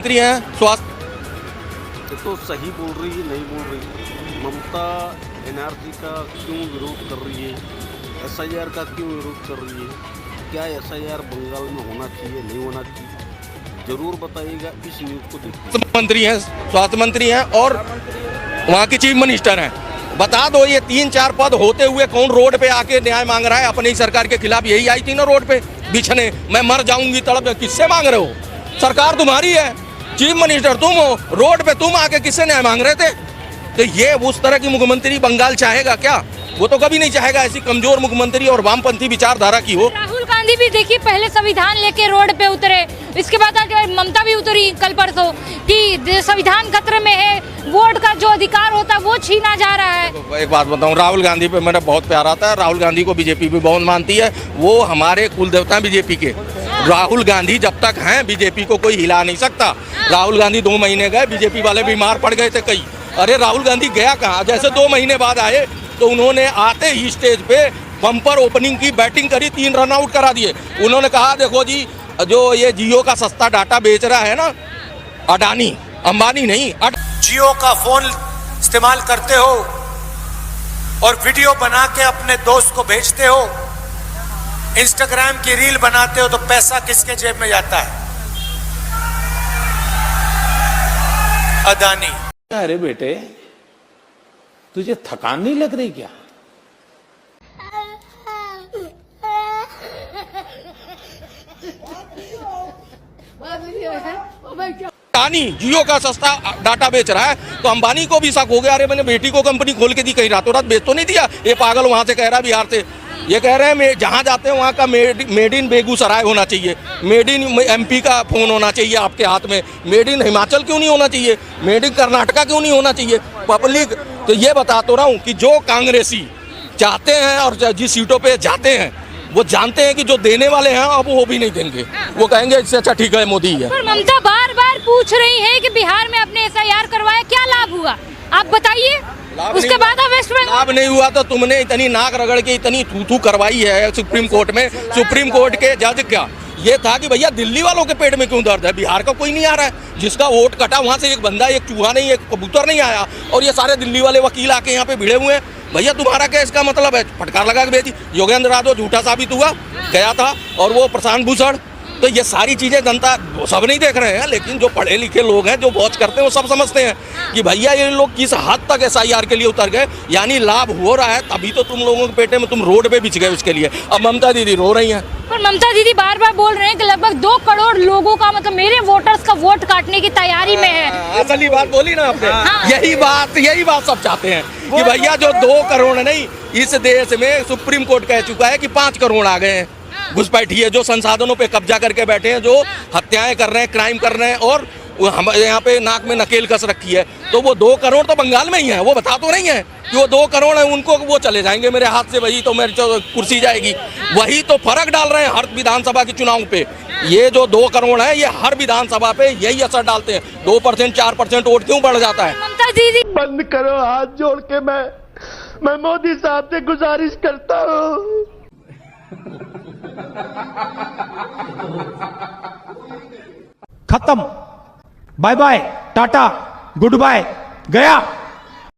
मंत्री हैं स्वास्थ्य तो सही बोल रही है नहीं बोल रही। ममता एनआरसी का क्यों विरोध कर रही है, एसआईआर का क्यों विरोध कर रही है, क्या एसआईआर बंगाल में होना चाहिए नहीं होना चाहिए, जरूर बताइएगा इस न्यूज़ को देखिए। मंत्री हैं, स्वास्थ्य मंत्री हैं और वहाँ की चीफ मिनिस्टर हैं। बता दो ये 3-4 पद होते हुए कौन रोड पे आके न्याय मांग रहा है? अपनी ही सरकार के खिलाफ यही आई थी ना रोड पे बिछने, मैं मर जाऊंगी तड़प। किससे मांग रहे हो? सरकार तुम्हारी है, चीफ मिनिस्टर तुम हो, रोड पे तुम आके किससे न्याय मांग रहे थे? तो ये उस तरह की मुख्यमंत्री बंगाल चाहेगा क्या? वो तो कभी नहीं चाहेगा ऐसी कमजोर मुख्यमंत्री और वामपंथी विचारधारा की हो। राहुल गांधी भी देखिए पहले संविधान लेके रोड पे उतरे, इसके बाद ममता भी उतरी कल परसों कि संविधान खतरे में है, वोट का जो अधिकार होता है वो छीना जा रहा है। एक बात बताऊं, राहुल गांधी पे मेरा बहुत प्यार आता है। राहुल गांधी को बीजेपी भी बहुत मानती है, वो हमारे कुल देवता हैं बीजेपी के। राहुल गांधी जब तक हैं बीजेपी को कोई हिला नहीं सकता। राहुल गांधी 2 महीने गए, बीजेपी वाले बीमार पड़ गए थे कई। अरे राहुल गांधी गया कहाँ? जैसे 2 महीने बाद आए तो उन्होंने आते ही स्टेज पे बम्पर ओपनिंग की, बैटिंग करी, 3 रन आउट करा दिए। उन्होंने कहा देखो जी, जो ये जियो का सस्ता डाटा बेच रहा है ना अडानी, अंबानी नहीं, जियो का फोन इस्तेमाल करते हो और वीडियो बना के अपने दोस्त को भेजते हो, इंस्टाग्राम की रील बनाते हो, तो पैसा किसके जेब में जाता है? अदानी। अरे बेटे, तुझे थकान नहीं लग रही क्या? अडानी जियो का सस्ता डाटा बेच रहा है तो अंबानी को भी शक हो गया। अरे मैंने बेटी को कंपनी खोल के दी, कहीं रातों रात बेच तो नहीं दिया? ये पागल वहां से कह रहा है, बिहार से ये कह रहे हैं जहां जाते हैं वहां का मेड इन बेगूसराय होना चाहिए, मेड इन एमपी का फोन होना चाहिए आपके हाथ में, मेड इन हिमाचल क्यों नहीं होना चाहिए, मेड इन कर्नाटका क्यों नहीं होना चाहिए? पब्लिक तो ये बता तो रहा हूँ कि जो कांग्रेसी चाहते हैं और जिस सीटों पे जाते हैं वो जानते हैं कि जो देने वाले हैं अब वो भी नहीं देंगे, वो कहेंगे इससे अच्छा ठीक है मोदी है। पर ममता बार बार पूछ रही है कि बिहार में अपने एसआईआर करवाया, क्या लाभ हुआ आप बताइए? उसके बाद वेस्ट बंगाल लाभ नहीं हुआ तो तुमने इतनी नाक रगड़ के इतनी थू करवाई है सुप्रीम कोर्ट में। सुप्रीम कोर्ट के जज क्या ये था कि भैया दिल्ली वालों के पेट में क्यों दर्द है, बिहार का कोई नहीं आ रहा है। जिसका वोट कटा वहां से एक बंदा, एक चूहा नहीं, एक कबूतर नहीं आया और ये सारे दिल्ली वाले वकील आके यहाँ पे भिड़े हुए हैं। भैया तुम्हारा क्या इसका मतलब है? फटकार लगा के भेजी। योगेंद्र यादव झूठा साबित हुआ गया था और वो प्रशांत भूषण। तो ये सारी चीजें जनता सब नहीं देख रहे हैं, लेकिन जो पढ़े लिखे लोग हैं जो वॉच करते हैं वो सब समझते हैं कि भैया ये लोग किस हद तक एसआईआर के लिए उतर गए, यानी लाभ हो रहा है तभी तो तुम लोगों के पेटे में तुम रोड पे बिछ गए उसके लिए। अब ममता दीदी रो रही हैं। पर ममता दीदी बार बार बोल रहे हैं कि लगभग 2 करोड़ लोगों का मतलब मेरे वोटर्स का वोट काटने की तैयारी में है। असली बात बोली ना आपने। यही बात सब चाहते हैं कि भैया जो 2 करोड़ नहीं, इस देश में सुप्रीम कोर्ट कह चुका है कि 5 करोड़ आ गए हैं घुसपैठिए जो संसाधनों पे कब्जा करके बैठे हैं, जो हत्याएं कर रहे हैं, क्राइम कर रहे हैं और हम यहाँ पे नाक में नकेल कस रखी है। तो वो 2 करोड़ तो बंगाल में ही है, वो बता तो नहीं है कि वो 2 करोड़ है, उनको वो चले जाएंगे मेरे हाथ से, वही तो मेरी कुर्सी जाएगी। वही तो फर्क डाल रहे हैं हर विधानसभा के चुनाव पे। ये जो 2 करोड़ है ये हर विधानसभा पे यही असर डालते हैं। 2% 4% वोट क्यों बढ़ जाता है? ममता दीदी बंद करो, हाथ जोड़ के मैं मोदी साहब से गुजारिश करता हूँ। खत्म, bye bye, tata, goodbye, गया।